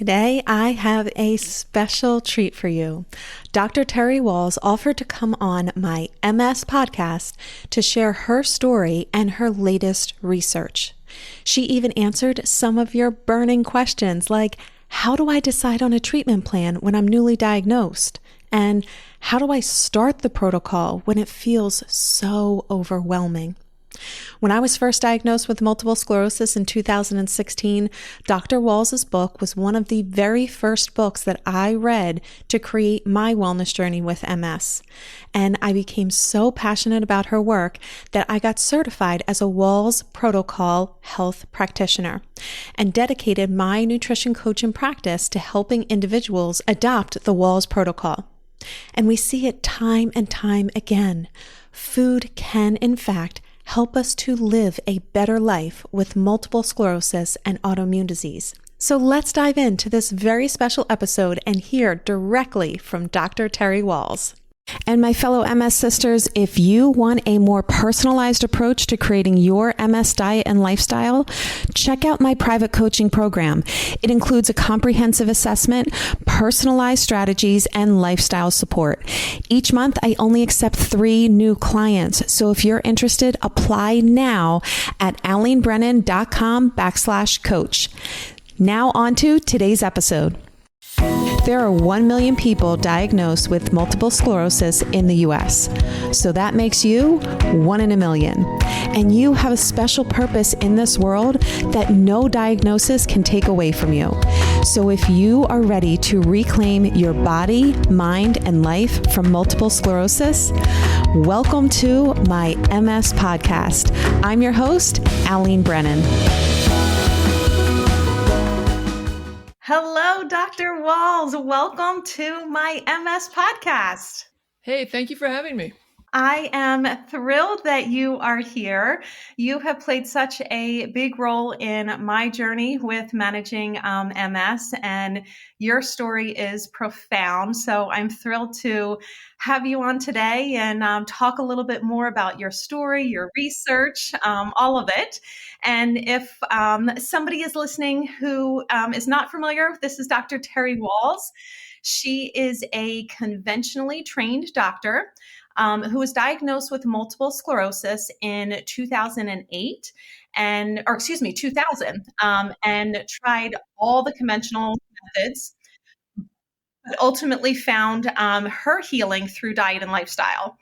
Today, I have a special treat for you. Dr. Terry Wahls offered to come on my MS podcast to share her story and her latest research. She even answered some of your burning questions like, how do I decide on a treatment plan when I'm newly diagnosed? And how do I start the protocol when it feels so overwhelming? When I was first diagnosed with multiple sclerosis in 2016, Dr. Wahls' book was one of the very first books that I read to create my wellness journey with MS. And I became so passionate about her work that I got certified as a Wahls Protocol Health Practitioner and dedicated my nutrition coaching practice to helping individuals adopt the Wahls Protocol. And we see it time and time again. Food can, in fact, help us to live a better life with multiple sclerosis and autoimmune disease. So let's dive into this very special episode and hear directly from Dr. Terry Wahls. And my fellow MS sisters, if you want a more personalized approach to creating your MS diet and lifestyle, check out my private coaching program. It includes a comprehensive assessment, personalized strategies, and lifestyle support. Each month, I only accept 3 new clients. So if you're interested, apply now at alenebrennan.com/coach. Now on to today's episode. There are 1 million people diagnosed with multiple sclerosis in the U.S. So that makes you 1 in a million. And you have a special purpose in this world that no diagnosis can take away from you. So if you are ready to reclaim your body, mind, and life from multiple sclerosis, welcome to my MS podcast. I'm your host, Alene Brennan. Hello, Dr. Wahls. Welcome to my MS podcast. Hey, thank you for having me. I am thrilled that you are here. You have played such a big role in my journey with managing MS, and your story is profound. So I'm thrilled to have you on today and talk a little bit more about your story, your research, all of it. And if somebody is listening who is not familiar, this is Dr. Terry Wahls. She is a conventionally trained doctor who was diagnosed with multiple sclerosis in 2000, and tried all the conventional methods, but ultimately found her healing through diet and lifestyle.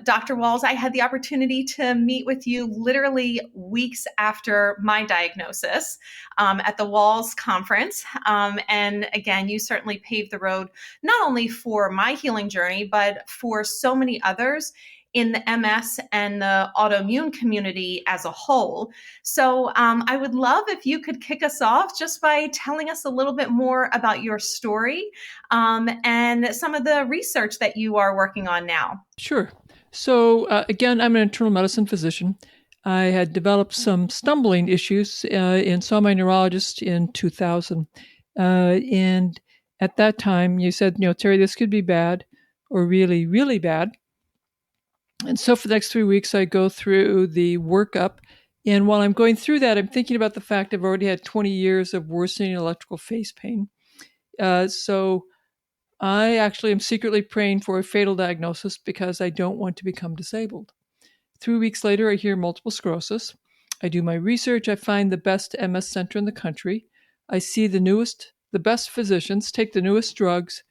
Dr. Wahls, I had the opportunity to meet with you literally weeks after my diagnosis at the Wahls conference. And again, you certainly paved the road, not only for my healing journey, but for so many others in the MS and the autoimmune community as a whole. So I would love if you could kick us off just by telling us a little bit more about your story and some of the research that you are working on now. Sure. So again, I'm an internal medicine physician. I had developed some stumbling issues and saw my neurologist in 2000. And at that time, you said, Terry, this could be bad or really, really bad. And so for the next 3 weeks, I go through the workup. And while I'm going through that, I'm thinking about the fact I've already had 20 years of worsening electrical face pain. So I actually am secretly praying for a fatal diagnosis because I don't want to become disabled. 3 weeks later, I hear multiple sclerosis. I do my research. I find the best MS center in the country. I see the best physicians, take the newest drugs.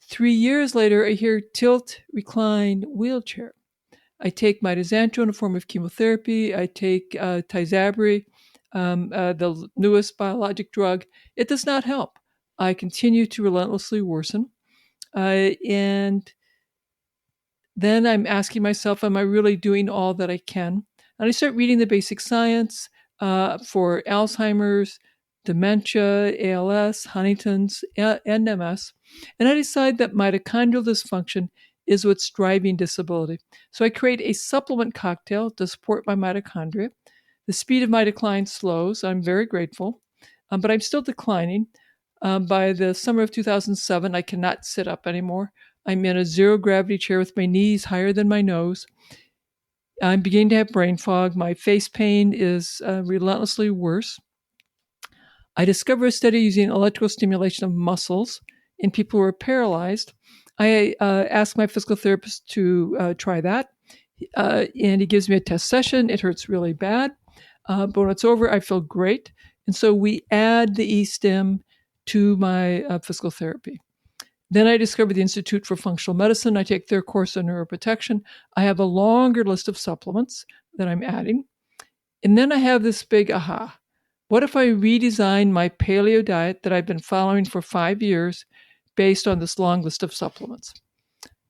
3 years later, I hear tilt, recline, wheelchair. I take mitoxantrone in a form of chemotherapy. I take Tysabri, the newest biologic drug. It does not help. I continue to relentlessly worsen. And then I'm asking myself, am I really doing all that I can? And I start reading the basic science for Alzheimer's, dementia, ALS, Huntington's, and MS. And I decide that mitochondrial dysfunction is what's driving disability. So I create a supplement cocktail to support my mitochondria. The speed of my decline slows. I'm very grateful, but I'm still declining. By the summer of 2007, I cannot sit up anymore. I'm in a zero gravity chair with my knees higher than my nose. I'm beginning to have brain fog. My face pain is relentlessly worse. I discovered a study using electrical stimulation of muscles in people who are paralyzed. I asked my physical therapist to try that, and he gives me a test session. It hurts really bad, but when it's over, I feel great. And so we add the e-stim to my physical therapy. Then I discovered the Institute for Functional Medicine. I take their course on neuroprotection. I have a longer list of supplements that I'm adding. And then I have this big aha. What if I redesign my paleo diet that I've been following for 5 years based on this long list of supplements?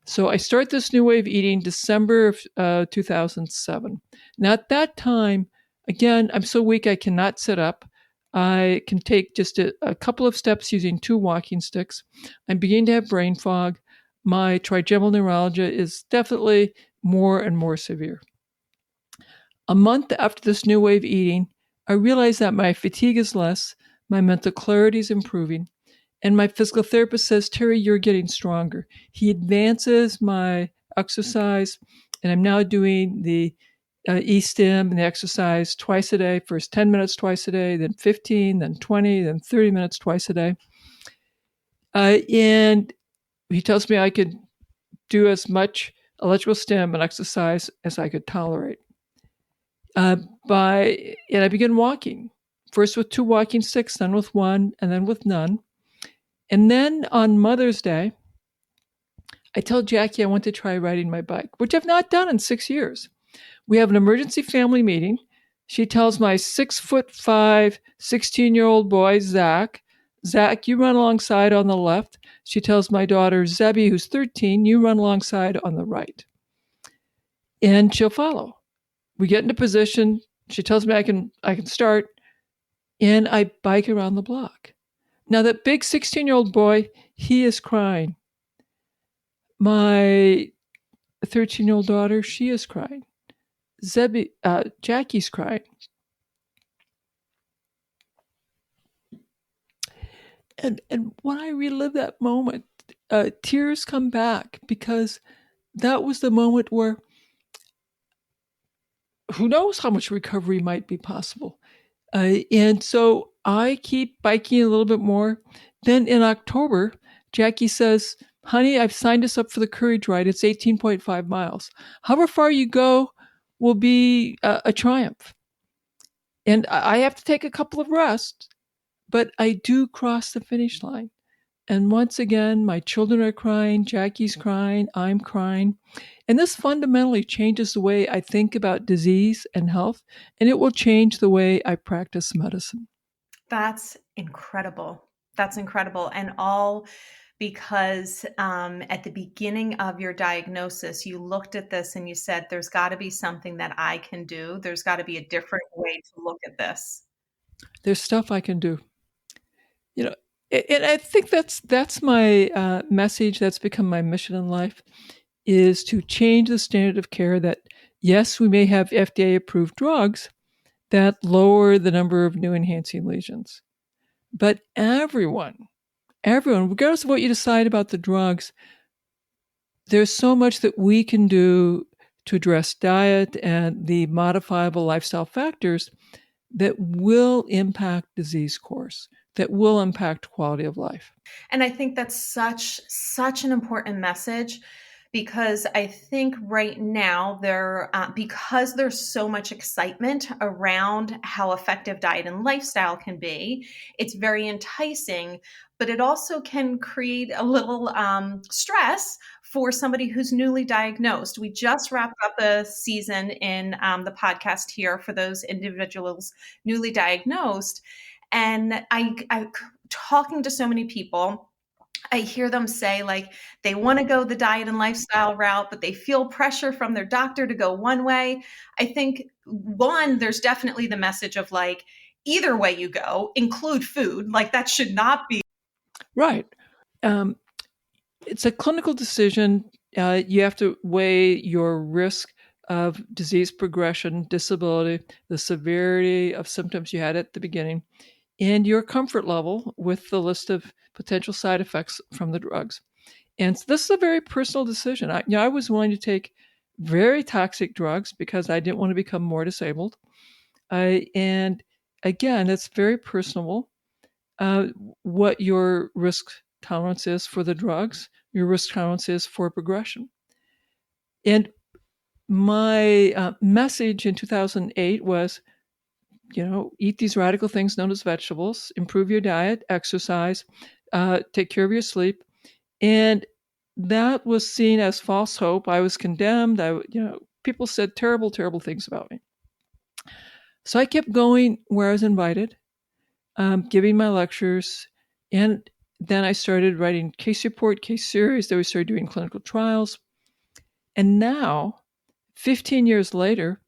So I start this new way of eating December of 2007. Now at that time, again, I'm so weak I cannot sit up. I can take just a couple of steps using 2 walking sticks. I'm beginning to have brain fog. My trigeminal neuralgia is definitely more and more severe. A month after this new way of eating, I realize that my fatigue is less, my mental clarity is improving, and my physical therapist says, Terry, you're getting stronger. He advances my exercise, and I'm now doing the e-stim and the exercise twice a day, first 10 minutes twice a day, then 15, then 20, then 30 minutes twice a day. And he tells me I could do as much electrical stim and exercise as I could tolerate. And I began walking, first with 2 walking sticks, then with 1, and then with none. And then on Mother's Day, I tell Jackie I want to try riding my bike, which I've not done in 6 years. We have an emergency family meeting. She tells my 6'5", 16-year-old boy, Zach, you run alongside on the left. She tells my daughter, Zebby, who's 13, you run alongside on the right. And she'll follow. We get into position. She tells me I can start, and I bike around the block. Now, that big 16-year-old boy, he is crying. My 13-year-old daughter, she is crying. Jackie's crying. And when I relive that moment, tears come back, because that was the moment where who knows how much recovery might be possible. And so I keep biking a little bit more. Then in October, Jackie says, honey, I've signed us up for the Courage Ride. It's 18.5 miles. However far you go will be a triumph. And I have to take a couple of rests, but I do cross the finish line. And once again, my children are crying, Jackie's crying, I'm crying. And this fundamentally changes the way I think about disease and health, and it will change the way I practice medicine. That's incredible. That's incredible. And all because at the beginning of your diagnosis, you looked at this and you said, there's got to be something that I can do. There's got to be a different way to look at this. There's stuff I can do. And I think that's my message. That's become my mission in life, is to change the standard of care. That yes, we may have FDA-approved drugs that lower the number of new enhancing lesions, but everyone, regardless of what you decide about the drugs, there's so much that we can do to address diet and the modifiable lifestyle factors that will impact disease course, that will impact quality of life. And I think that's such an important message, because I think right now because there's so much excitement around how effective diet and lifestyle can be, it's very enticing, but it also can create a little stress for somebody who's newly diagnosed. We just wrapped up a season in the podcast here for those individuals newly diagnosed. And I talking to so many people, I hear them say, like, they want to go the diet and lifestyle route, but they feel pressure from their doctor to go one way. I think, one, there's definitely the message of, like, either way you go, include food. Like, that should not be. Right. It's a clinical decision. You have to weigh your risk of disease progression, disability, the severity of symptoms you had at the beginning, and your comfort level with the list of potential side effects from the drugs. And so this is a very personal decision. I was willing to take very toxic drugs because I didn't want to become more disabled. And again, it's very personal. uh, what your risk tolerance is for the drugs, your risk tolerance is for progression. And my message in 2008 was, eat these radical things known as vegetables, improve your diet, exercise, take care of your sleep. And that was seen as false hope. I was condemned. People said terrible, terrible things about me. So I kept going where I was invited, giving my lectures, and then I started writing case report, case series. Then we started doing clinical trials. And now, 15 years later,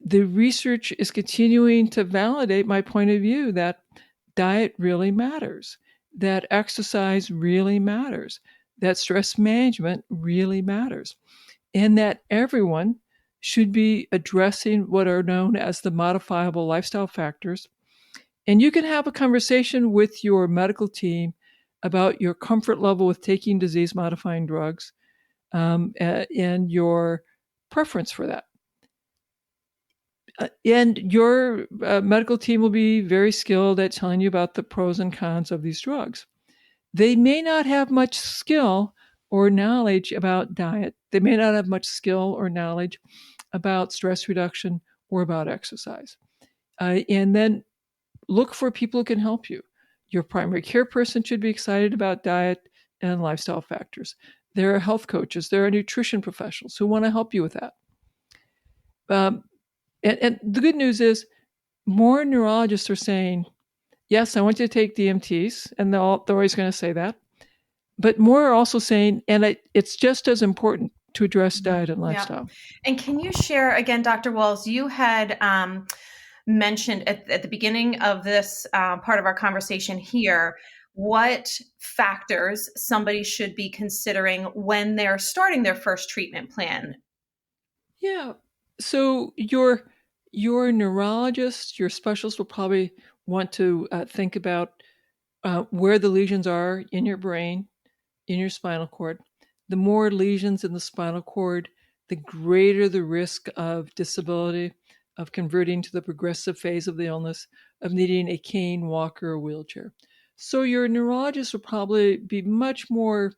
the research is continuing to validate my point of view that diet really matters, that exercise really matters, that stress management really matters, and that everyone should be addressing what are known as the modifiable lifestyle factors. And you can have a conversation with your medical team about your comfort level with taking disease modifying drugs, and your preference for that. And your medical team will be very skilled at telling you about the pros and cons of these drugs. They may not have much skill or knowledge about diet. They may not have much skill or knowledge about stress reduction or about exercise. And then look for people who can help you. Your primary care person should be excited about diet and lifestyle factors. There are health coaches, there are nutrition professionals who want to help you with that. And the good news is more neurologists are saying, yes, I want you to take DMTs, and they're always going to say that. But more are also saying, and it's just as important to address diet and lifestyle. Yeah. And can you share, again, Dr. Wahls, you had mentioned at the beginning of this part of our conversation here, what factors somebody should be considering when they're starting their first treatment plan? Yeah. So your neurologist, your specialist will probably want to think about where the lesions are in your brain, in your spinal cord. The more lesions in the spinal cord, the greater the risk of disability, of converting to the progressive phase of the illness, of needing a cane, walker, or wheelchair. So your neurologist will probably be much more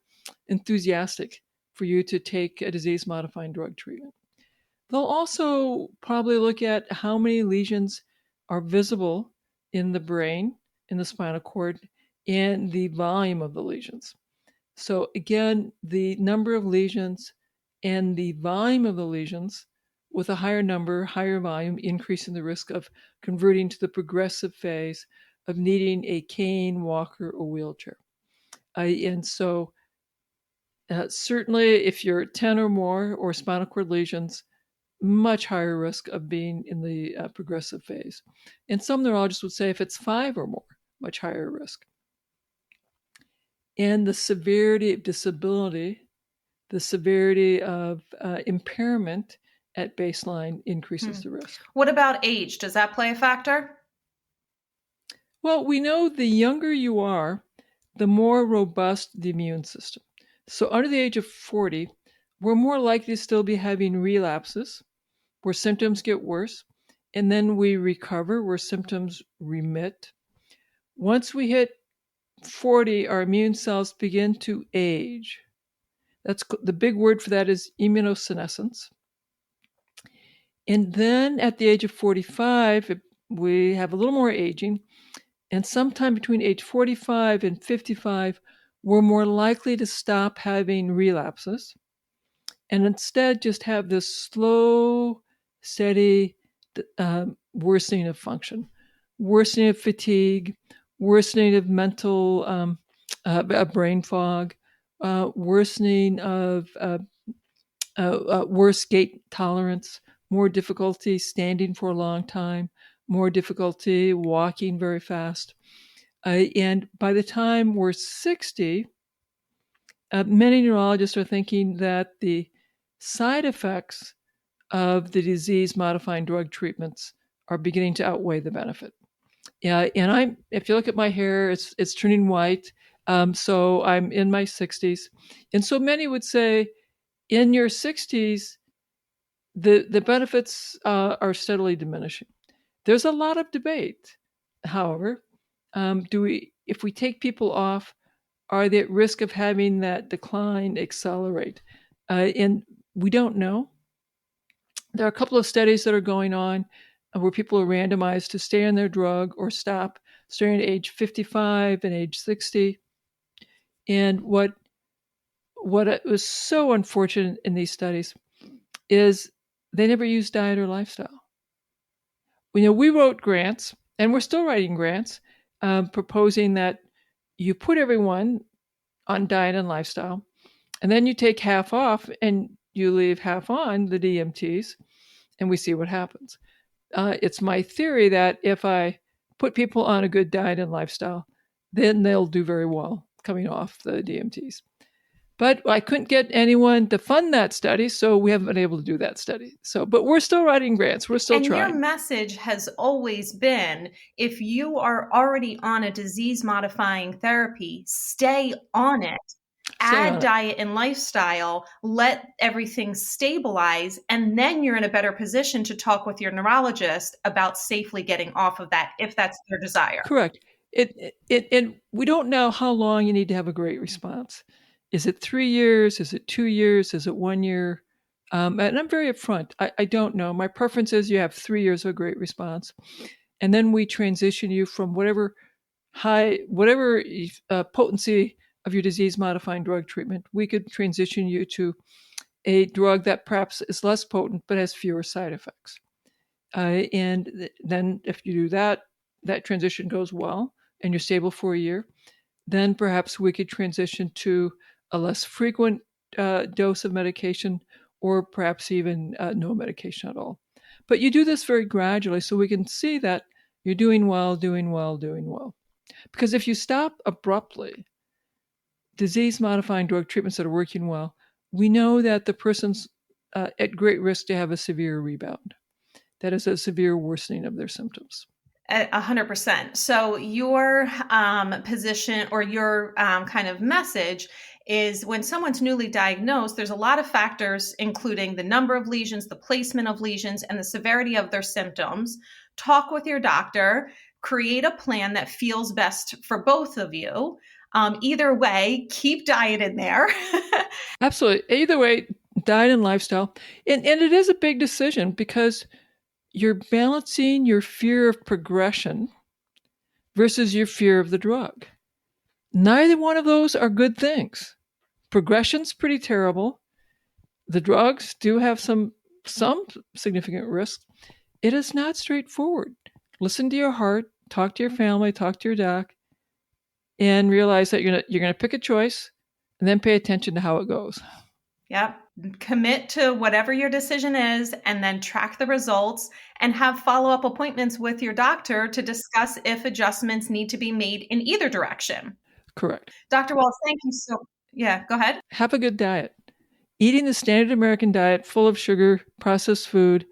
enthusiastic for you to take a disease-modifying drug treatment. They'll also probably look at how many lesions are visible in the brain, in the spinal cord, and the volume of the lesions. So again, the number of lesions and the volume of the lesions, with a higher number, higher volume, increasing the risk of converting to the progressive phase of needing a cane, walker, or wheelchair. And so certainly if you're 10 or more or spinal cord lesions, much higher risk of being in the progressive phase. And some neurologists would say if it's 5 or more, much higher risk. And the severity of disability, the severity of impairment at baseline increases the risk. What about age? Does that play a factor? Well, we know the younger you are, the more robust the immune system. So under the age of 40, we're more likely to still be having relapses where symptoms get worse, and then we recover where symptoms remit. Once we hit 40, our immune cells begin to age. That's the big word for that is immunosenescence. And then at the age of 45, we have a little more aging. And sometime between age 45 and 55, we're more likely to stop having relapses and instead just have this slow, steady worsening of function, worsening of fatigue, worsening of mental brain fog, worsening of worse gait tolerance, more difficulty standing for a long time, more difficulty walking very fast. And by the time we're 60, many neurologists are thinking that the side effects of the disease-modifying drug treatments are beginning to outweigh the benefit. Yeah, and if you look at my hair, it's turning white. So I'm in my 60s. And so many would say, in your 60s, the benefits are steadily diminishing. There's a lot of debate, however, If we take people off, are they at risk of having that decline accelerate? And we don't know. There are a couple of studies that are going on where people are randomized to stay on their drug or stop starting at age 55 and age 60. And what was so unfortunate in these studies is they never used diet or lifestyle. We wrote grants, and we're still writing grants, proposing that you put everyone on diet and lifestyle, and then you take half off and you leave half on the DMTs, and we see what happens. It's my theory that if I put people on a good diet and lifestyle, then they'll do very well coming off the DMTs. But I couldn't get anyone to fund that study, so we haven't been able to do that study. But we're still writing grants. We're still trying. Your message has always been, if you are already on a disease-modifying therapy, stay on it. Add diet and lifestyle, let everything stabilize, and then you're in a better position to talk with your neurologist about safely getting off of that if that's their desire. Correct. And we don't know how long you need to have a great response. Is it 3 years? Is it 2 years? Is it 1 year? And I'm very upfront. I don't know. My preference is you have 3 years of a great response. And then we transition you from whatever potency of your disease-modifying drug treatment. We could transition you to a drug that perhaps is less potent but has fewer side effects. And then if you do that transition goes well and you're stable for a year, then perhaps we could transition to a less frequent dose of medication, or perhaps even no medication at all. But you do this very gradually so we can see that you're doing well. Because if you stop abruptly disease-modifying drug treatments that are working well, we know that the person's at great risk to have a severe rebound. That is a severe worsening of their symptoms. 100%. So your position or your kind of message is when someone's newly diagnosed, there's a lot of factors, including the number of lesions, the placement of lesions, and the severity of their symptoms. Talk with your doctor, create a plan that feels best for both of you. Either way, keep diet in there. Absolutely. Either way, diet and lifestyle. And it is a big decision because you're balancing your fear of progression versus your fear of the drug. Neither one of those are good things. Progression's pretty terrible. The drugs do have some significant risks. It is not straightforward. Listen to your heart, talk to your family, talk to your doc, and realize that you're going to pick a choice and then pay attention to how it goes. Yep. Commit to whatever your decision is and then track the results and have follow-up appointments with your doctor to discuss if adjustments need to be made in either direction. Correct. Dr. Wahls, thank you so much. Yeah, go ahead. Have a good diet. Eating the standard American diet full of sugar, processed food,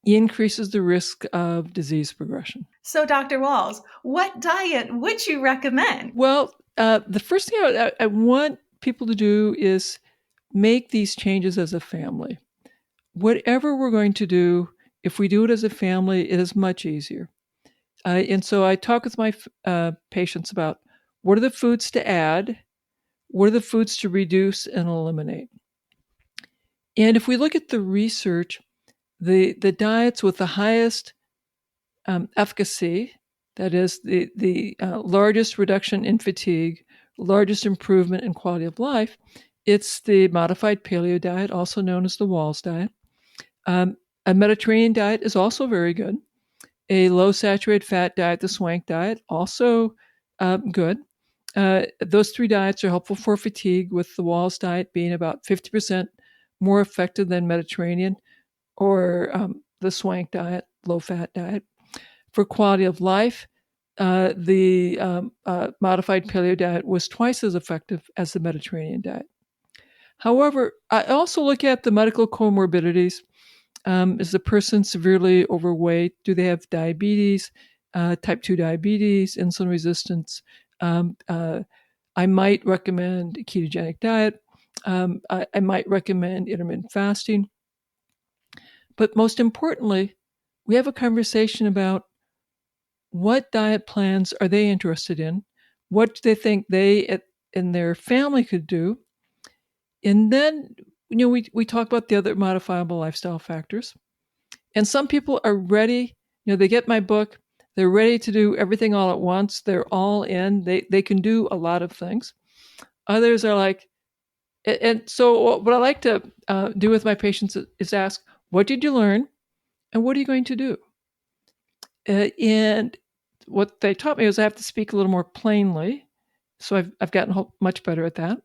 increases the risk of disease progression. So, Dr. Wahls, what diet would you recommend? Well, the first thing I want people to do is make these changes as a family. Whatever we're going to do, if we do it as a family, it is much easier. And so I talk with my patients about what are the foods to add, what are the foods to reduce and eliminate. And if we look at the research, the diets with the highest efficacy, that is the largest reduction in fatigue, largest improvement in quality of life, it's the modified paleo diet, also known as the Wahls diet. A Mediterranean diet is also very good. A low saturated fat diet, the Swank diet, also good. Those three diets are helpful for fatigue, with the Wahls diet being about 50% more effective than Mediterranean or the Swank diet, low-fat diet. For quality of life, the modified paleo diet was twice as effective as the Mediterranean diet. However, I also look at the medical comorbidities. Is the person severely overweight? Do they have diabetes, type 2 diabetes, insulin resistance? I might recommend a ketogenic diet. I might recommend intermittent fasting. But most importantly, we have a conversation about what diet plans are they interested in? What do they think they and their family could do? And then, we talk about the other modifiable lifestyle factors. And some people are ready, they get my book, they're ready to do everything all at once. They're all in. They can do a lot of things. Others are like, and so what I like to do with my patients is ask, what did you learn? And what are you going to do? And what they taught me was I have to speak a little more plainly. So I've gotten much better at that.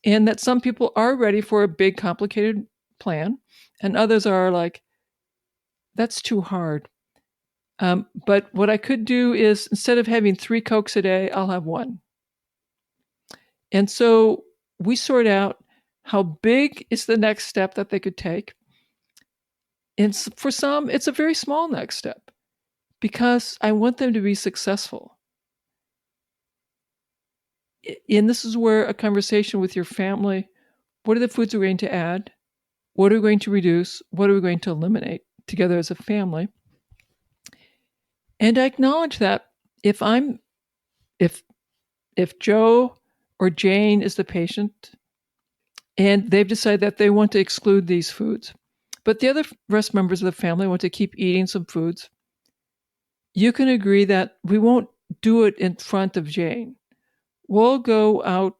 And that some people are ready for a big, complicated plan, and others are like, that's too hard. But what I could do is, instead of having 3 Cokes a day, I'll have 1. And so we sort out how big is the next step that they could take. And for some, it's a very small next step because I want them to be successful. And this is where a conversation with your family, what are the foods we're going to add? What are we going to reduce? What are we going to eliminate together as a family? And I acknowledge that if Joe or Jane is the patient and they've decided that they want to exclude these foods, but the other rest members of the family want to keep eating some foods, you can agree that we won't do it in front of Jane. We'll go out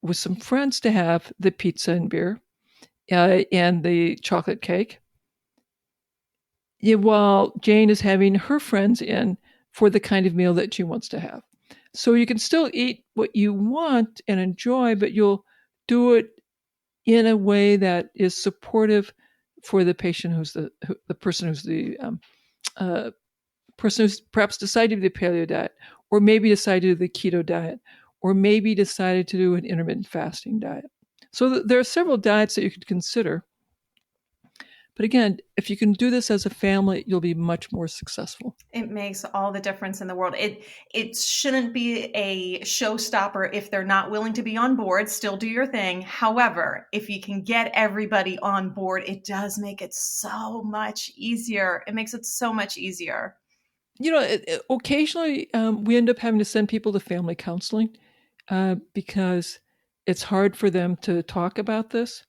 with some friends to have the pizza and beer and the chocolate cake, while Jane is having her friends in for the kind of meal that she wants to have. So you can still eat what you want and enjoy, but you'll do it in a way that is supportive for the patient who's the person who's the person who's perhaps decided to do the paleo diet, or maybe decided to do the keto diet, or maybe decided to do an intermittent fasting diet. So there are several diets that you could consider. But again, if you can do this as a family, you'll be much more successful. It makes all the difference in the world. It shouldn't be a showstopper if they're not willing to be on board. Still do your thing. However, if you can get everybody on board, it does make it so much easier. It makes it so much easier. Occasionally we end up having to send people to family counseling because it's hard for them to talk about this.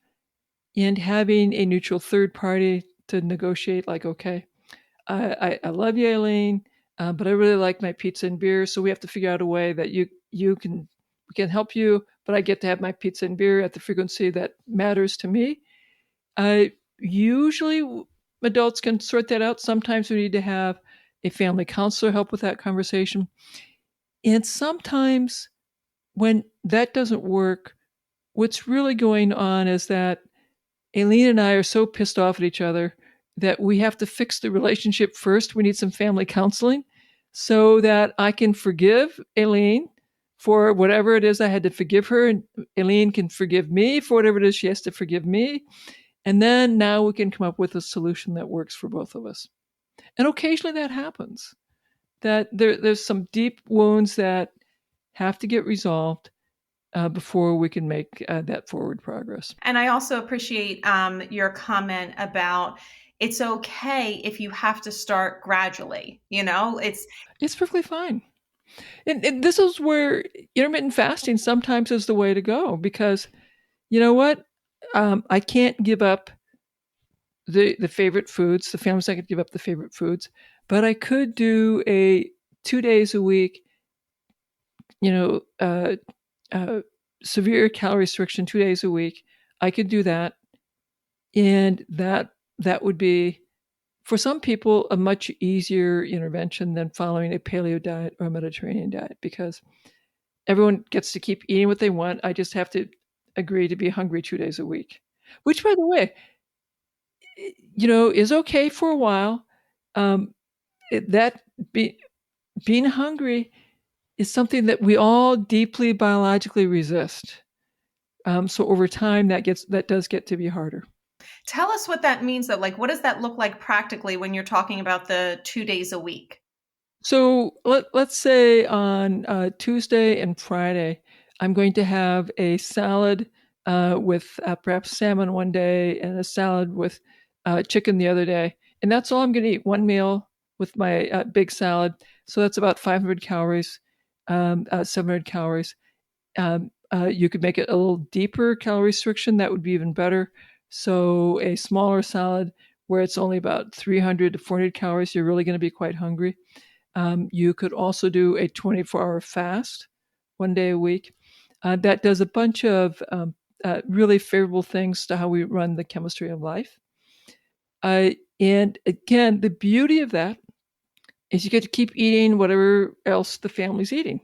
And having a neutral third party to negotiate, like, okay, I love you, Alene, but I really like my pizza and beer, so we have to figure out a way that we can help you, but I get to have my pizza and beer at the frequency that matters to me. Usually, adults can sort that out. Sometimes we need to have a family counselor help with that conversation. And sometimes when that doesn't work, what's really going on is that Alene and I are so pissed off at each other that we have to fix the relationship first. We need some family counseling so that I can forgive Alene for whatever it is I had to forgive her, and Alene can forgive me for whatever it is she has to forgive me. And then now we can come up with a solution that works for both of us. And occasionally that happens, that there's some deep wounds that have to get resolved before we can make that forward progress. And I also appreciate your comment about it's okay if you have to start gradually. It's perfectly fine. And this is where intermittent fasting sometimes is the way to go, because you know what? I can't give up the favorite foods. The family's not going to give up the favorite foods, but I could do a 2 days a week, severe calorie restriction 2 days a week. I could do that. And that would be, for some people, a much easier intervention than following a paleo diet or a Mediterranean diet, because everyone gets to keep eating what they want. I just have to agree to be hungry 2 days a week, which, by the way, is okay for a while. Being hungry is something that we all deeply biologically resist. So over time, that does get to be harder. Tell us what that means, though. Like, what does that look like practically when you're talking about the 2 days a week? So let's say on Tuesday and Friday, I'm going to have a salad with perhaps salmon one day and a salad with chicken the other day. And that's all I'm going to eat, one meal with my big salad. So that's about 500 calories, 700 calories. You could make it a little deeper calorie restriction. That would be even better. So a smaller salad where it's only about 300 to 400 calories, you're really going to be quite hungry. You could also do a 24-hour fast, 1 day a week. That does a bunch of really favorable things to how we run the chemistry of life. And again, the beauty of that is you get to keep eating whatever else the family's eating.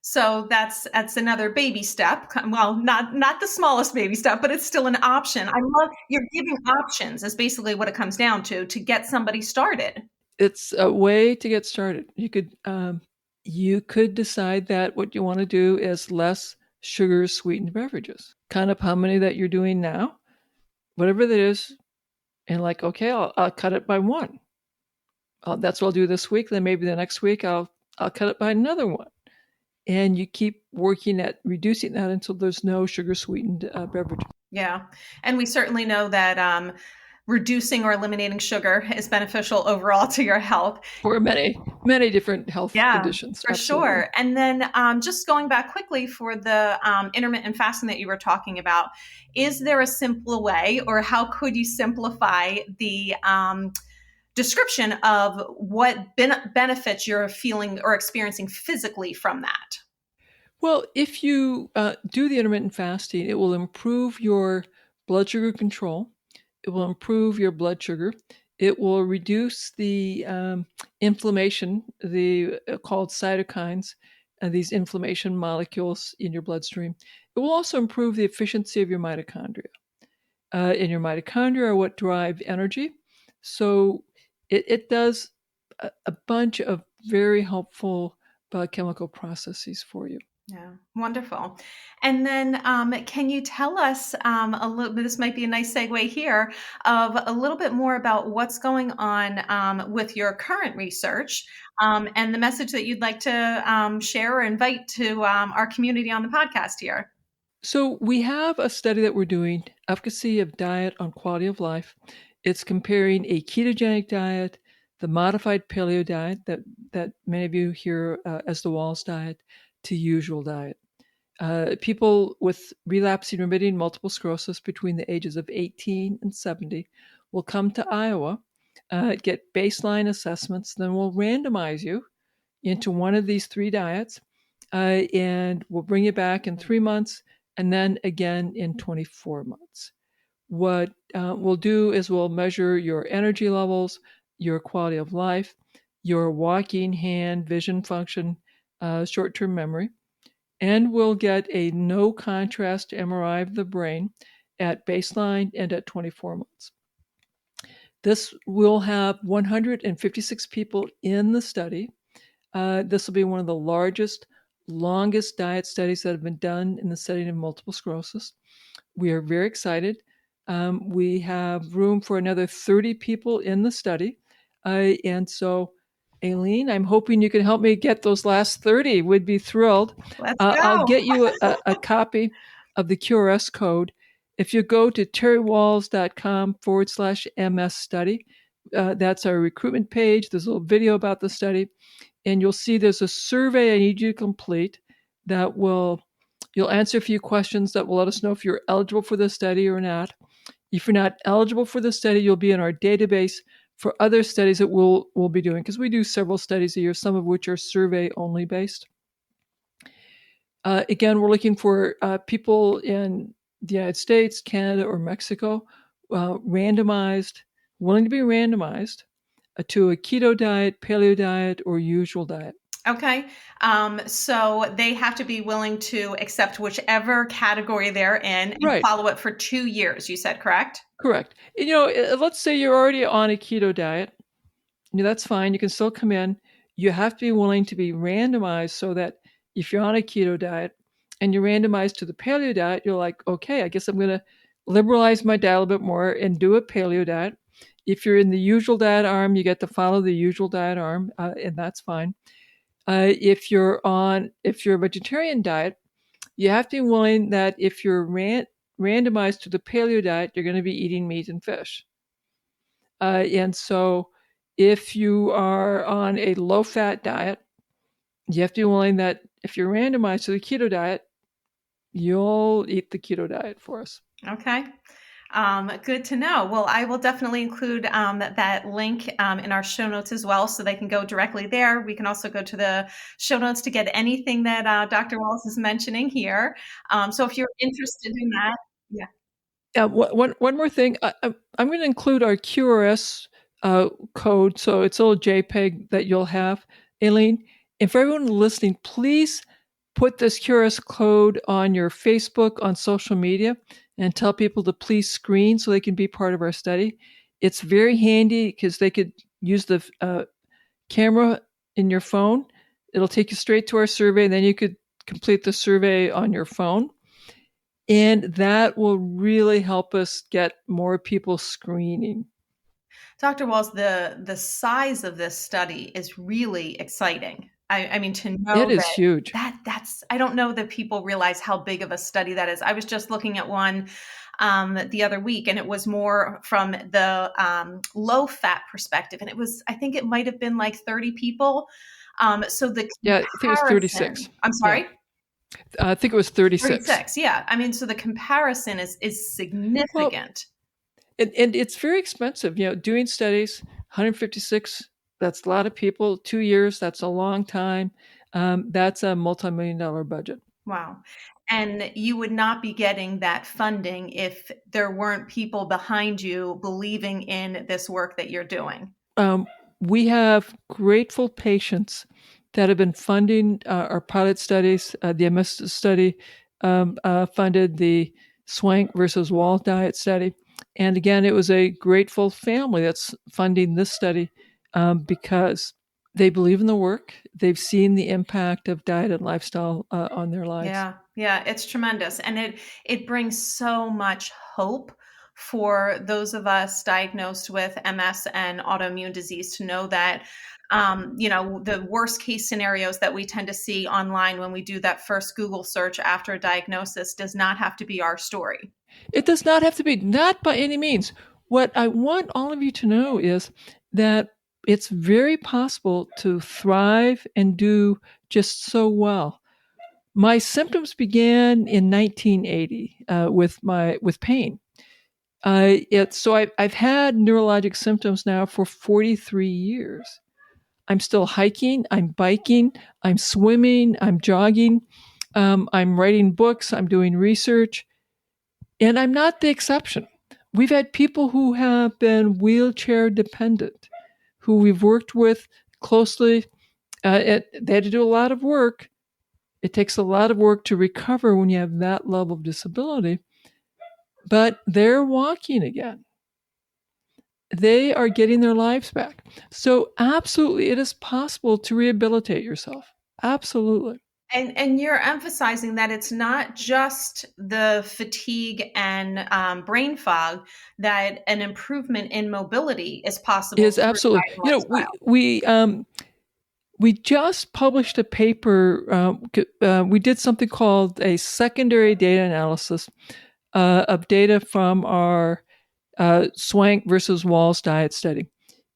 So that's another baby step. Well, not the smallest baby step, but it's still an option. I love you're giving options is basically what it comes down to get somebody started. It's a way to get started. You could decide that what you want to do is less sugar sweetened beverages. Kind of how many that you're doing now, whatever that is, and like, okay, I'll cut it by one. That's what I'll do this week. Then maybe the next week I'll cut it by another one. And you keep working at reducing that until there's no sugar sweetened beverages. Yeah, and we certainly know that reducing or eliminating sugar is beneficial overall to your health. For many, many different health conditions. For absolutely. Sure. And then just going back quickly for the intermittent fasting that you were talking about, is there a simpler way, or how could you simplify the description of what benefits you're feeling or experiencing physically from that? Well, if you do the intermittent fasting, it will improve your blood sugar control. It will improve your blood sugar. It will reduce the inflammation, called cytokines, these inflammation molecules in your bloodstream. It will also improve the efficiency of your mitochondria. And your mitochondria are what drive energy. So it does a bunch of very helpful biochemical processes for you. Yeah, wonderful. And then can you tell us a little bit, this might be a nice segue here, of a little bit more about what's going on with your current research and the message that you'd like to share or invite to our community on the podcast here? So we have a study that we're doing, efficacy of diet on quality of life. It's comparing a ketogenic diet, the modified paleo diet that many of you hear as the Wahls diet, to usual diet. People with relapsing remitting multiple sclerosis between the ages of 18 and 70 will come to Iowa, get baseline assessments, then we'll randomize you into one of these three diets, and we'll bring you back in 3 months and then again in 24 months. What we'll do is we'll measure your energy levels, your quality of life, your walking, hand, vision function, short-term memory, and we'll get a no contrast MRI of the brain at baseline and at 24 months. This will have 156 people in the study. This will be one of the largest, longest diet studies that have been done in the setting of multiple sclerosis. We are very excited. We have room for another 30 people in the study. And so, Alene, I'm hoping you can help me get those last 30. We'd be thrilled. Let's go. I'll get you a copy of the QRS code. If you go to terrywahls.com/MS study, that's our recruitment page. There's a little video about the study. And you'll see there's a survey I need you to complete that you'll answer a few questions that will let us know if you're eligible for the study or not. If you're not eligible for the study, you'll be in our database for other studies that we'll be doing, because we do several studies a year, some of which are survey only based. Again, we're looking for people in the United States, Canada, or Mexico, willing to be randomized to a keto diet, paleo diet, or usual diet. Okay. So they have to be willing to accept whichever category they're in and follow it for 2 years, you said, correct? Correct. Let's say you're already on a keto diet. That's fine. You can still come in. You have to be willing to be randomized so that if you're on a keto diet and you're randomized to the paleo diet, you're like, okay, I guess I'm going to liberalize my diet a little bit more and do a paleo diet. If you're in the usual diet arm, you get to follow the usual diet arm, and that's fine. If you're a vegetarian diet, you have to be willing that if you're randomized to the paleo diet, you're going to be eating meat and fish. And so If you are on a low-fat diet, you have to be willing that if you're randomized to the keto diet, you'll eat the keto diet for us. Okay. Good to know. Well, I will definitely include that link in our show notes as well, so they can go directly there. We can also go to the show notes to get anything that Dr. Wahls is mentioning here. So if you're interested in that, yeah. One more thing. I'm going to include our QRS code, so it's a little JPEG that you'll have, Alene. And for everyone listening, please put this QRS code on your Facebook, on social media, and tell people to please screen so they can be part of our study. It's very handy because they could use the camera in your phone. It'll take you straight to our survey, and then you could complete the survey on your phone. And that will really help us get more people screening. Dr. Wahls, the size of this study is really exciting. I mean, to know It is huge. That's I don't know that people realize how big of a study that is. I was just looking at one the other week, and it was more from the low fat perspective, and I think it might have been like 30 people. So the Yeah, I think it was 36. I'm sorry. Yeah. I think it was 36. 36, yeah. I mean, so the comparison is significant. Well, and it's very expensive. Doing studies, 156, that's a lot of people. 2 years, that's a long time. That's a multi-million-dollar budget. Wow. And you would not be getting that funding if there weren't people behind you believing in this work that you're doing. We have grateful patients that have been funding our pilot studies. The MS study funded the Swank versus Wahls diet study. And again, it was a grateful family that's funding this study because they believe in the work. They've seen the impact of diet and lifestyle on their lives. Yeah, it's tremendous. And it brings so much hope for those of us diagnosed with MS and autoimmune disease to know that the worst case scenarios that we tend to see online when we do that first Google search after a diagnosis does not have to be our story. It does not have to be, not by any means. What I want all of you to know is that it's very possible to thrive and do just so well. My symptoms began in 1980 with pain. I've had neurologic symptoms now for 43 years. I'm still hiking, I'm biking, I'm swimming, I'm jogging, I'm writing books, I'm doing research, and I'm not the exception. We've had people who have been wheelchair dependent, who we've worked with closely. They had to do a lot of work. It takes a lot of work to recover when you have that level of disability, but they're walking again. They are getting their lives back. So absolutely, it is possible to rehabilitate yourself. Absolutely. And you're emphasizing that it's not just the fatigue and brain fog, that an improvement in mobility is possible. Is absolutely. We just published a paper. We did something called a secondary data analysis of data from our Swank versus Wahls diet study.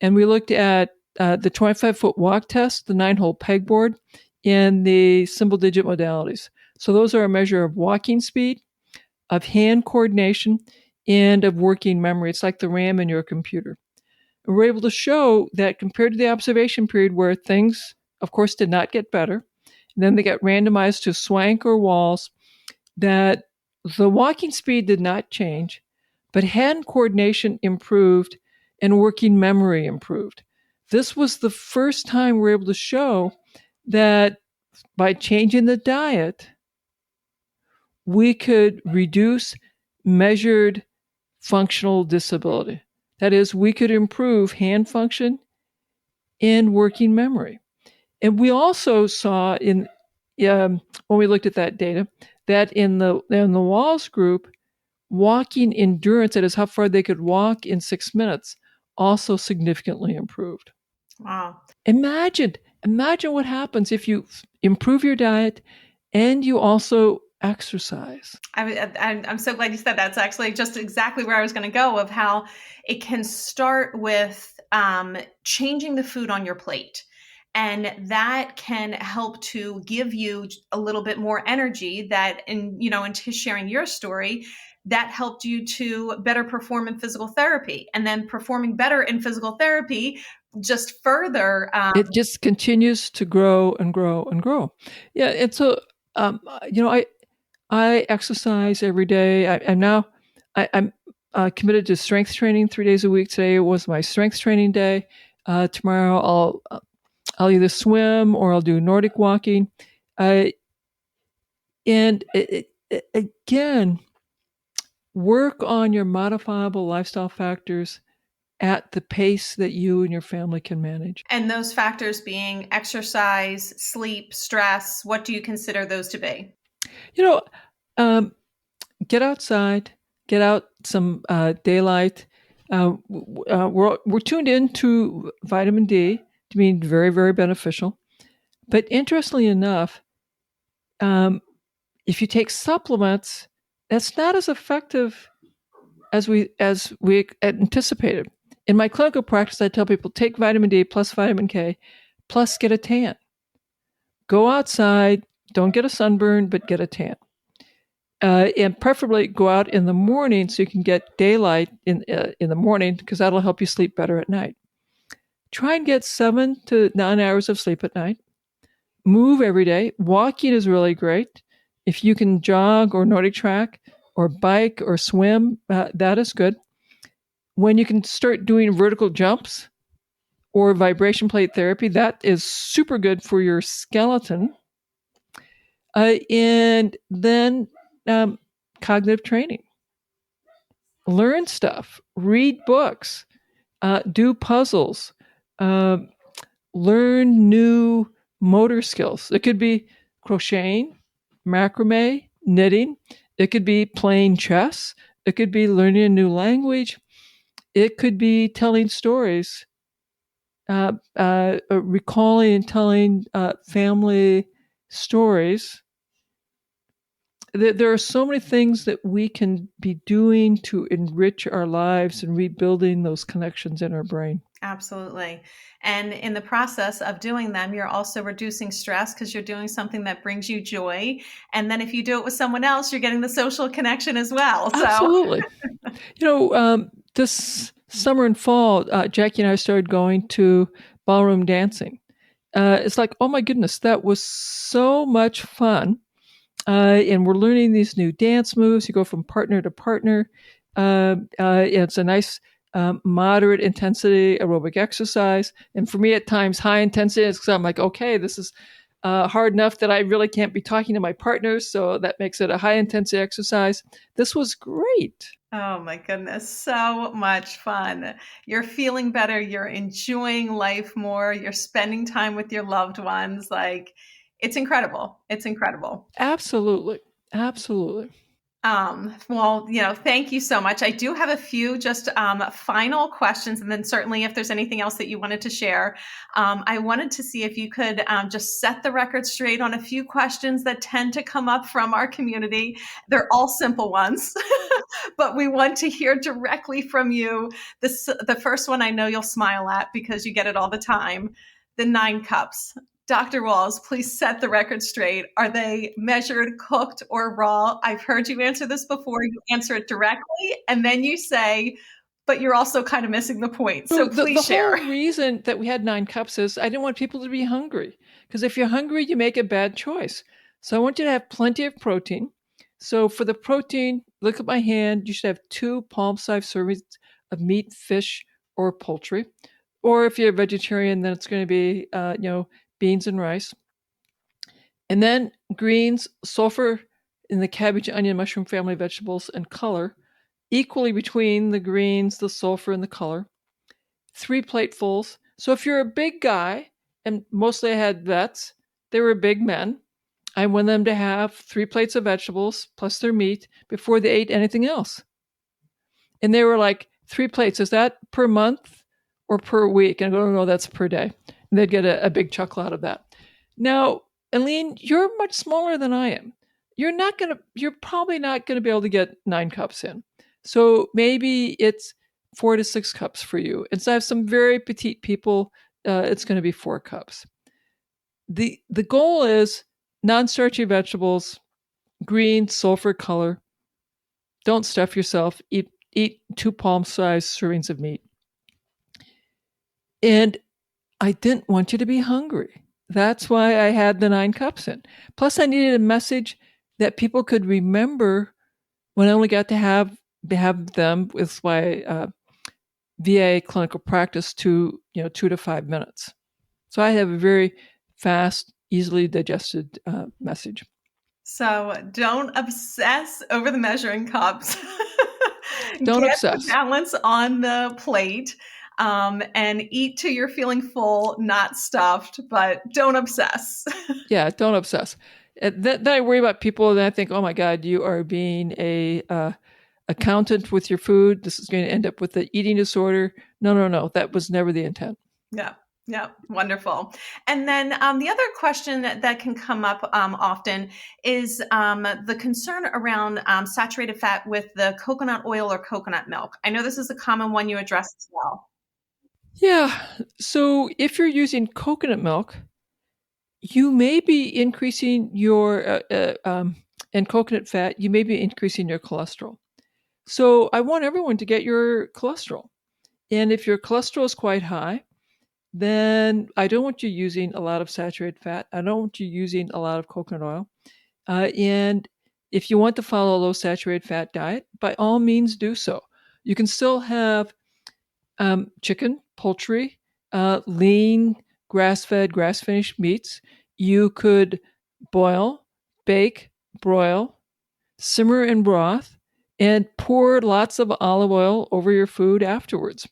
And we looked at the 25-foot walk test, the 9-hole pegboard, and the symbol digit modalities. So those are a measure of walking speed, of hand coordination, and of working memory. It's like the RAM in your computer. And we're able to show that compared to the observation period where things, of course, did not get better, and then they got randomized to Swank or Wahls, that the walking speed did not change, but hand coordination improved and working memory improved. This was the first time we were able to show that by changing the diet, we could reduce measured functional disability. That is, we could improve hand function and working memory. And we also saw when we looked at that data, that in the Wahls group, walking endurance, that is how far they could walk in 6 minutes, also significantly improved. Wow. Imagine what happens if you improve your diet and you also exercise. I'm so glad you said that. That's actually just exactly where I was going to go, of how it can start with changing the food on your plate. And that can help to give you a little bit more energy that, into sharing your story, that helped you to better perform in physical therapy. And then performing better in physical therapy just further. It just continues to grow and grow and grow. Yeah. And so, I exercise every day. I'm committed to strength training 3 days a week. Today was my strength training day. Tomorrow I'll either swim or I'll do Nordic walking. Again, work on your modifiable lifestyle factors at the pace that you and your family can manage. And those factors being exercise, sleep, stress, what do you consider those to be? Get outside, get out some daylight. We're tuned into vitamin D to be very, very beneficial. But interestingly enough, if you take supplements, that's not as effective as we anticipated. In my clinical practice, I tell people take vitamin D plus vitamin K, plus get a tan. Go outside, don't get a sunburn, but get a tan. And preferably go out in the morning so you can get daylight in the morning, because that'll help you sleep better at night. Try and get 7 to 9 hours of sleep at night. Move every day. Walking is really great. If you can jog or Nordic track or bike or swim, that is good. When you can start doing vertical jumps or vibration plate therapy, that is super good for your skeleton. And then cognitive training. Learn stuff. Read books. Do puzzles. Learn new motor skills. It could be crocheting, macrame, knitting. It could be playing chess. It could be learning a new language. It could be telling stories, recalling and telling family stories. There are so many things that we can be doing to enrich our lives and rebuilding those connections in our brain. Absolutely. And in the process of doing them, you're also reducing stress because you're doing something that brings you joy. And then if you do it with someone else, you're getting the social connection as well. So. Absolutely. This summer and fall, Jackie and I started going to ballroom dancing. It's like, oh my goodness, that was so much fun. And we're learning these new dance moves. You go from partner to partner. It's a nice moderate intensity aerobic exercise. And for me, at times, high intensity is because I'm like, okay, this is hard enough that I really can't be talking to my partners. So that makes it a high intensity exercise. This was great. Oh my goodness. So much fun. You're feeling better. You're enjoying life more. You're spending time with your loved ones. Like, it's incredible. It's incredible. Absolutely. Absolutely. Well, thank you so much. I do have a few just final questions, and then certainly if there's anything else that you wanted to share, I wanted to see if you could just set the record straight on a few questions that tend to come up from our community. They're all simple ones, but we want to hear directly from you. The first one I know you'll smile at because you get it all the time. The 9 cups. Dr. Wahls, please set the record straight. Are they measured, cooked, or raw? I've heard you answer this before. You answer it directly, and then you say, but you're also kind of missing the point. So please share. The whole reason that we had 9 cups is I didn't want people to be hungry. Because if you're hungry, you make a bad choice. So I want you to have plenty of protein. So for the protein, look at my hand. You should have 2 palm-sized servings of meat, fish, or poultry. Or if you're a vegetarian, then it's going to be, beans and rice. And then greens, sulfur in the cabbage, onion, mushroom family vegetables, and color, equally between the greens, the sulfur, and the color. 3 platefuls. So if you're a big guy, and mostly I had vets, they were big men, I want them to have 3 plates of vegetables plus their meat before they ate anything else. And they were like, 3 plates, is that per month or per week? And I go, no, that's per day. And they'd get a big chuckle out of that. Now, Alene, you're much smaller than I am. You're probably not going to be able to get 9 cups in. So maybe it's 4 to 6 cups for you. And so I have some very petite people, it's going to be 4 cups. The goal is non-starchy vegetables, green, sulfur color. Don't stuff yourself. Eat 2 palm-sized servings of meat. And I didn't want you to be hungry. That's why I had the 9 cups in. Plus, I needed a message that people could remember when I only got to have them with my VA clinical practice to 2 to 5 minutes. So I have a very fast, easily digested message. So don't obsess over the measuring cups. Don't Get obsess. the balance on the plate. And eat till you're feeling full, not stuffed, but don't obsess. Yeah, don't obsess. Then I worry about people, and I think, oh my God, you are being a accountant with your food. This is going to end up with an eating disorder. No. That was never the intent. Yeah, wonderful. And then the other question that can come up often is the concern around saturated fat with the coconut oil or coconut milk. I know this is a common one you address as well. Yeah. So if you're using coconut milk, you may be increasing your, and coconut fat, you may be increasing your cholesterol. So I want everyone to get your cholesterol. And if your cholesterol is quite high, then I don't want you using a lot of saturated fat. I don't want you using a lot of coconut oil. And if you want to follow a low saturated fat diet, by all means do so. You can still have chicken, poultry, lean, grass-fed, grass-finished meats. You could boil, bake, broil, simmer in broth, and pour lots of olive oil over your food afterwards.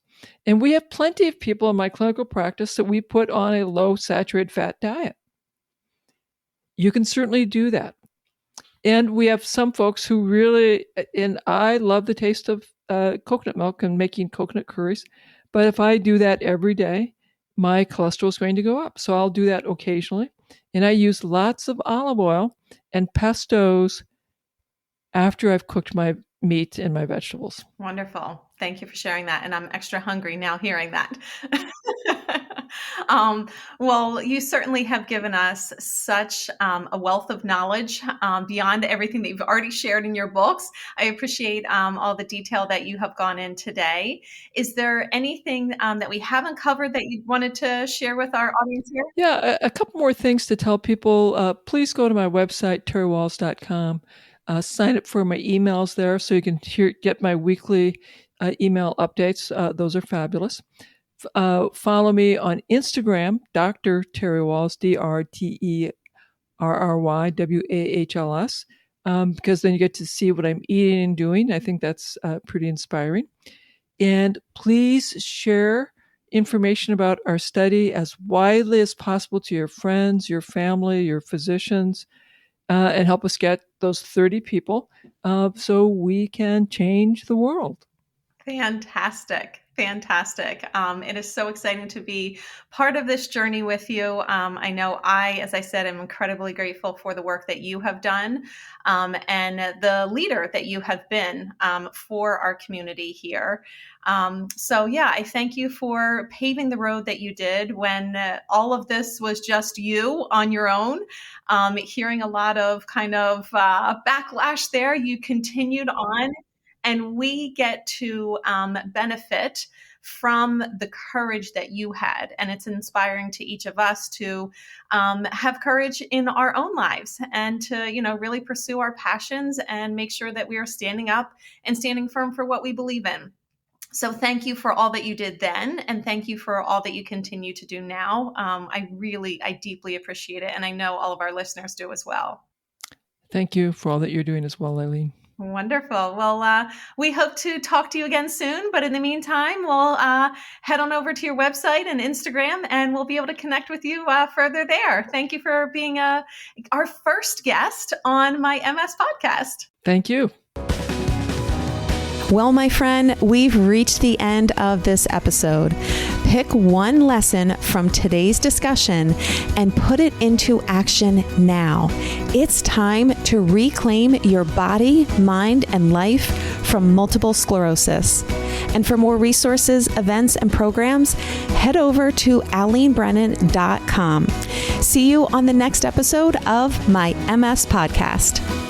And we have plenty of people in my clinical practice that we put on a low saturated fat diet. You can certainly do that. And we have some folks who really, and I love the taste of coconut milk and making coconut curries. But if I do that every day, my cholesterol is going to go up. So I'll do that occasionally. And I use lots of olive oil and pestos after I've cooked my meat and my vegetables. Wonderful. Thank you for sharing that. And I'm extra hungry now hearing that. Well, you certainly have given us such a wealth of knowledge beyond everything that you've already shared in your books. I appreciate all the detail that you have gone in today. Is there anything that we haven't covered that you wanted to share with our audience here? Yeah, a couple more things to tell people. Please go to my website, terrywahls.com. Sign up for my emails there so you can get my weekly email updates. Those are fabulous. Follow me on Instagram, Dr. Terry Wahls, DrTerrywahls, because then you get to see what I'm eating and doing. I think that's pretty inspiring. And please share information about our study as widely as possible to your friends, your family, your physicians, and help us get those 30 people so we can change the world. Fantastic. It is so exciting to be part of this journey with you. I know as I said, I'm incredibly grateful for the work that you have done and the leader that you have been for our community here. I thank you for paving the road that you did when all of this was just you on your own. Hearing a lot of kind of backlash there, you continued on. And we get to benefit from the courage that you had. And it's inspiring to each of us to have courage in our own lives and to, really pursue our passions and make sure that we are standing up and standing firm for what we believe in. So thank you for all that you did then. And thank you for all that you continue to do now. I deeply appreciate it. And I know all of our listeners do as well. Thank you for all that you're doing as well, Alene. Wonderful. Well, we hope to talk to you again soon. But in the meantime, we'll head on over to your website and Instagram, and we'll be able to connect with you further there. Thank you for being our first guest on my MS podcast. Thank you. Well, my friend, we've reached the end of this episode. Pick one lesson from today's discussion and put it into action now. It's time to reclaim your body, mind, and life from multiple sclerosis. And for more resources, events, and programs, head over to alenebrennan.com. See you on the next episode of my MS Podcast.